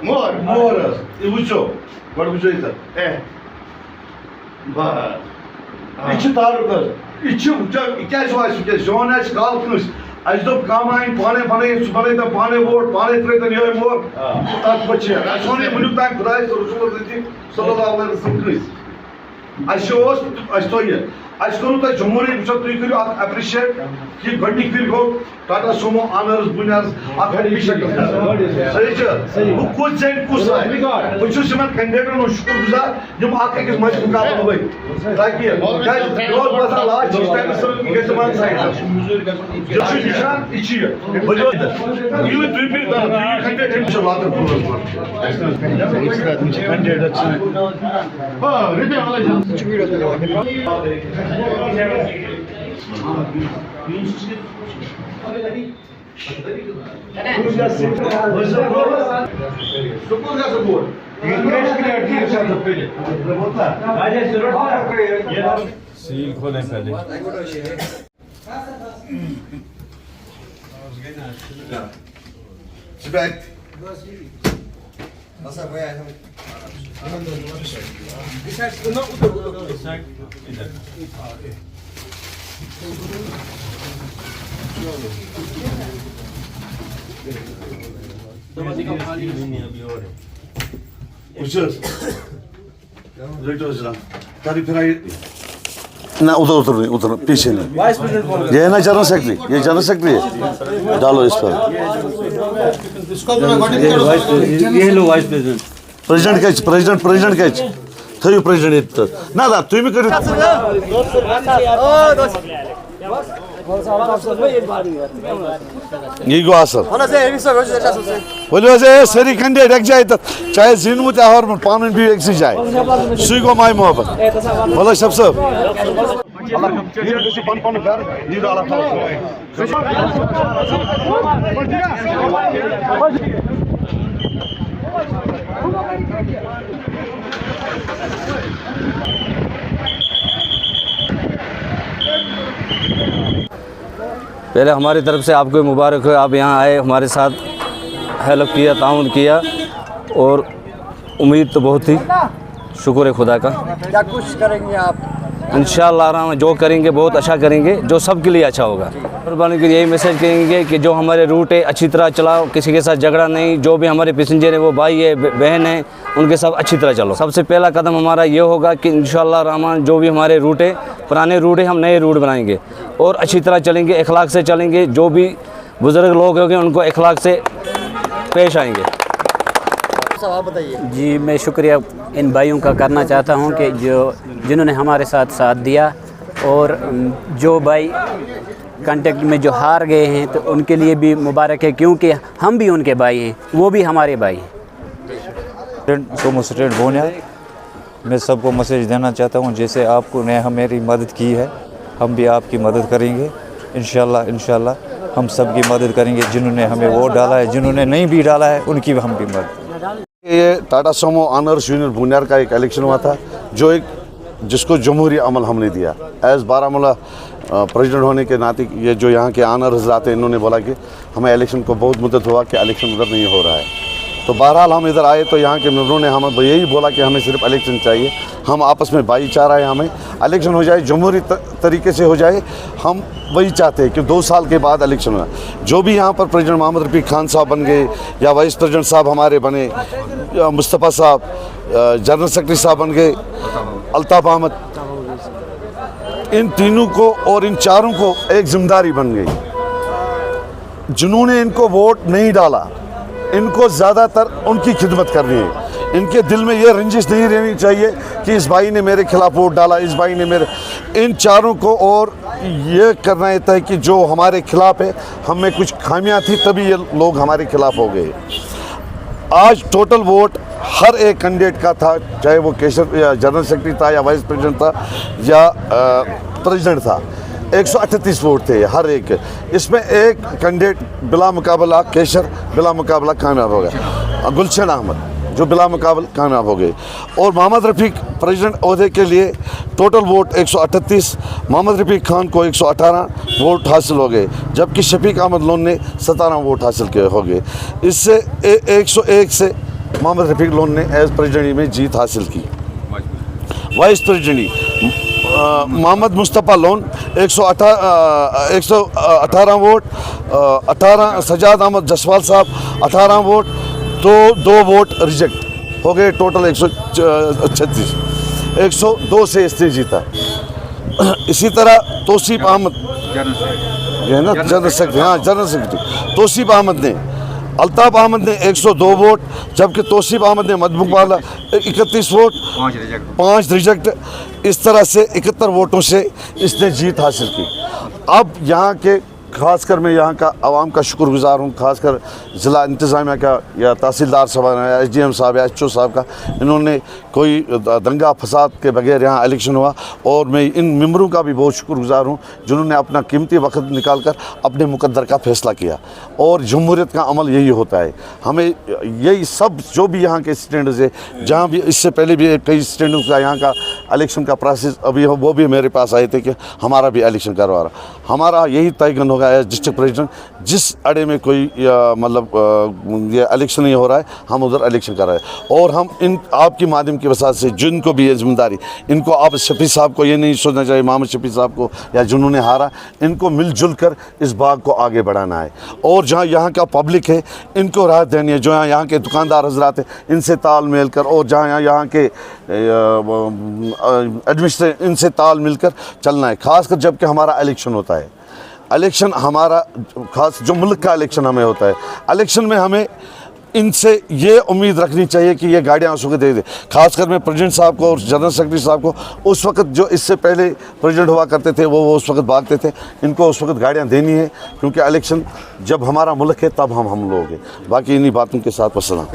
मोर ये वुचो बड़ वुचो इधर बस इच्छा तारुक इच्छा क्या जोन आस गाल कस अस दोप कम आइन पाने बन बन पाने वोट पाने त्रन ये मोर तथ पे वन वनुक तान खुदा तो रसूल सल्लल्लाहु अलैहि वसल्लम कस करू तुम जमहूरी वो तुम करो एप्रिशिएट कि गि फिर गो टाटा सोमो ऑनर्स बुनियार्स सही कुछ जेन कुछ बहुत कैंडिडेटन शुक्र गुजार यम अकिस मज मुकाबल वे ताकि बसा लास्ट निशान सील खोलें पहले ना उधर पीछे नहीं ये है ना जनरल सेक्रेटरी ये जनरल सेक्रेटरी है डालो इस पर ये लो वाइस प्रेसिडेंट प्रेसिडेंट कैच थयु प्रेसिडेंट ना दा तुम करो ये गो असल बोलो से सारी कैंडिडेट एक जाए चाहे जिनमुत और पान भी एक सी जाए सुई गो माय मोहब्बत बोलो सब पहले हमारी तरफ से आपको मुबारक हो, आप यहाँ आए हमारे साथ हेल्प किया, ताउन किया और उम्मीद तो बहुत थी। शुक्र है खुदा का। क्या कुछ करेंगे आप? इंशाअल्लाह जो करेंगे बहुत अच्छा करेंगे, जो सबके लिए अच्छा होगा। कुर्बानी के यही मैसेज करेंगे कि जो हमारे रूट है अच्छी तरह चलाओ, किसी के साथ झगड़ा नहीं, जो भी हमारे पैसेंजर है वो भाई है बहन है उनके साथ अच्छी तरह चलो। सबसे पहला कदम हमारा ये होगा कि इंशाअल्लाह रहमान जो भी हमारे रूट है, पुराने रूट है, हम नए रूट बनाएंगे और अच्छी तरह चलेंगे, अखलाक से चलेंगे। जो भी बुज़ुर्ग लोग होंगे उनको अखलाक से पेश आएंगे। आप बताइए। जी मैं शुक्रिया इन भाइयों का करना चाहता हूं कि जिन्होंने हमारे साथ दिया, और जो भाई कांटेक्ट में जो हार गए हैं तो उनके लिए भी मुबारक है, क्योंकि हम भी उनके भाई हैं, वो भी हमारे भाई हैं। सोमो स्टेट बोनिया, मैं सबको मैसेज देना चाहता हूं, जैसे आपको ने मेरी मदद की है हम भी आपकी मदद करेंगे इंशाल्लाह हम सबकी मदद करेंगे। जिन्होंने हमें वोट डाला है, जिन्होंने नहीं भी डाला है, उनकी भी हम भी मदद। ये टाटा सोमो ऑनर्स यूनियन बुनियार का एक इलेक्शन हुआ था, जिसको जमहूरी अमल हमने दिया। एज़ बारामूला प्रेसिडेंट होने के नाते ये जो यहाँ के ऑनर हजरात हैं, इन्होंने बोला कि हमें इलेक्शन को बहुत मुद्दत हुआ कि इलेक्शन उधर नहीं हो रहा है, तो बहरहाल हम इधर आए तो यहाँ के मेंबरों ने हमें यही बोला कि हमें सिर्फ इलेक्शन चाहिए, हम आपस में भाईचारा है, हमें इलेक्शन हो जाए, जमहूरी तरीके से हो जाए, हम वही चाहते हैं कि 2 साल के बाद इलेक्शन हुआ। जो भी यहाँ पर प्रेसिडेंट मोहम्मद रफ़ीक खान साहब बन गए या वाइस प्रेसिडेंट साहब हमारे बने, मुस्तफ़ा साहब जनरल सेक्रेटरी साहब बन गए, अल्ताफ़ अहमद, इन तीनों को और इन चारों को एक जिम्मेदारी बन गई। जिन्होंने इनको वोट नहीं डाला, इनको ज़्यादातर उनकी खिदमत करनी है। इनके दिल में ये रंजिश नहीं रहनी चाहिए कि इस भाई ने मेरे खिलाफ वोट डाला, इस भाई ने मेरे, इन चारों को और ये करना रहता है कि जो हमारे खिलाफ है, हम में कुछ खामियां थी तभी ये लोग हमारे खिलाफ हो गए। आज टोटल वोट हर एक कैंडिडेट का था, चाहे वो केशर या जनरल सेक्रेटरी था या वाइस प्रेसिडेंट था या प्रेसिडेंट था, 138 वोट थे हर एक। इसमें एक कैंडिडेट बिला मुकाबला केशर बिला मुकाबला कामयाब हो गया, गुलशन अहमद, जो बिला मुकाबल कामयाब हो गए। और मोहम्मद रफ़ीक प्रेसिडेंट ओहदे के लिए टोटल वोट 138, मोहम्मद रफ़ीक खान को 118 वोट हासिल हो गए, जबकि शफीक अहमद लोन ने 17 वोट हासिल किए हो गए। इससे 101 से मोहम्मद रफ़ीक लोन ने एज प्रेसिडेंट में जीत हासिल की। Vice president Mohammad Mustafa Lone 118 vote, 18 Sajad Ahmad Jaswal Sahab 18 vote, 2 vote reject हो गए, टोटल 136, 102 से इसने जीता। इसी तरह तौसीफ अहमद है ना जनरल सेक्रेटरी, हाँ जनरल सेक्रेटरी तौसीफ अहमद ने, अल्ताफ़ अहमद ने 102 वोट, जबकि तौसीफ अहमद ने मजबूक वाला 31 वोट, 5 रिजेक्ट। इस तरह से 71 वोटों से इसने जीत हासिल की। अब यहाँ के खासकर मैं यहाँ का आवाम का शुक्रगुजार हूँ, खासकर ज़िला इंतज़ामिया का या तहसीलदार साहब या SDM साहब या HO साहब का। इन्होंने कोई दंगा फसाद के बगैर यहाँ इलेक्शन हुआ, और मैं इन मेंबरों का भी बहुत शुक्रगुजार हूँ जिन्होंने अपना कीमती वक्त निकाल कर अपने मुकद्दर का फ़ैसला किया। और जमहूरियत का अमल यही होता है, हमें यही सब जो भी यहाँ के स्टैंडर्स है, जहाँ भी इससे पहले भी कई स्टैंडर्स का यहाँ का इलेक्शन का प्रोसेस अभी वो भी मेरे पास आए थे कि हमारा भी इलेक्शन करवा रहा। हमारा यही तयन होगा एज डिस्ट्रिक्ट प्रेसिडेंट, जिस अड़े में कोई मतलब ये इलेक्शन नहीं हो रहा है, हम उधर इलेक्शन कर रहे हैं। और हम इन आपके माध्यम की वजह से जिनको भी ये जिम्मेदारी, इनको आप शफी साहब को ये नहीं सोचना चाहिए, मोहम्मद शफी साहब को या जिन्होंने हारा, इनको मिलजुल कर इस बाग को आगे बढ़ाना है। और जहाँ यहाँ का पब्लिक है इनको राहत देनी है, जो यहाँ के दुकानदार हजरात हैं इनसे तालमेल कर, और जहाँ यहाँ के एडमिनिस्ट्रेशन इनसे ताल मिलकर चलना है। खासकर जबकि हमारा इलेक्शन होता है, इलेक्शन हमारा खास जो मुल्क का इलेक्शन हमें होता है, इलेक्शन में हमें इनसे ये उम्मीद रखनी चाहिए कि ये गाड़ियाँ उस वक्त दे दे। खासकर मैं प्रेसिडेंट साहब को और जनरल सेक्रेटरी साहब को, उस वक्त जो इससे पहले प्रेसिडेंट हुआ करते थे वो उस वक्त भागते थे, इनको उस वक्त गाड़ियाँ देनी है, क्योंकि इलेक्शन जब हमारा मुल्क है तब हम लोग हैं। बाकी इन्हीं बातों के साथ वस्सलाम।